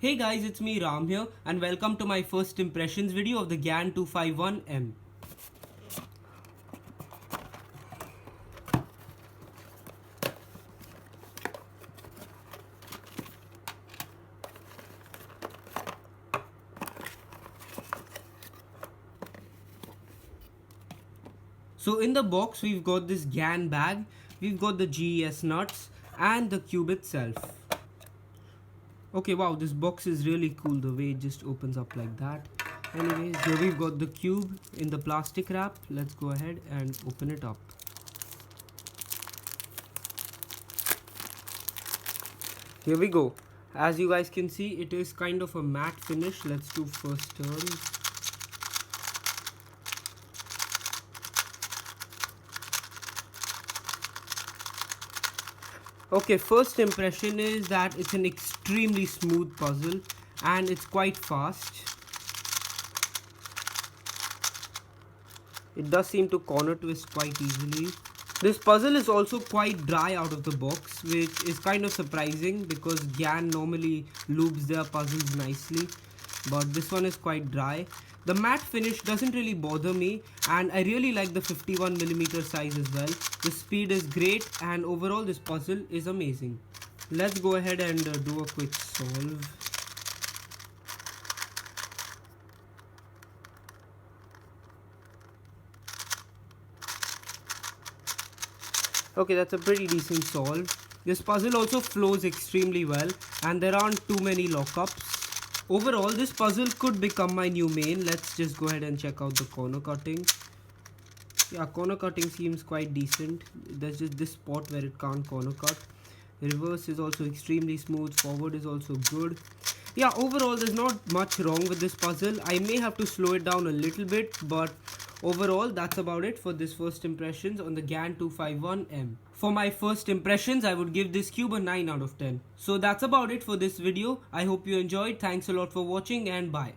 Hey guys, it's me Ram here and welcome to my first impressions video of the GAN 251M. So in the box we've got this GAN bag, we've got the GES nuts and the cube itself. Okay, wow, this box is really cool the way it just opens up like that. Anyways, here we've got the cube in the plastic wrap. Let's go ahead and open it up. Here we go. As you guys can see, it is kind of a matte finish. Let's do first turn. Okay, first impression is that it's an extremely smooth puzzle and it's quite fast. It does seem to corner twist quite easily. This puzzle is also quite dry out of the box, which is kind of surprising because GAN normally lubes their puzzles nicely, but this one is quite dry. The matte finish doesn't really bother me and I really like the 51mm size as well. The speed is great and overall this puzzle is amazing. Let's go ahead and do a quick solve. Okay, that's a pretty decent solve. This puzzle also flows extremely well and there aren't too many lockups. Overall, this puzzle could become my new main. Let's just go ahead and check out the corner cutting. Yeah, corner cutting seems quite decent. There's just this spot where it can't corner cut. The reverse is also extremely smooth. Forward is also good. Yeah, overall there's not much wrong with this puzzle. I may have to slow it down a little bit, but overall that's about it for this first impressions on the GAN 251M. For my first impressions, I would give this cube a 9 out of 10. So that's about it for this video. I hope you enjoyed. Thanks a lot for watching and bye.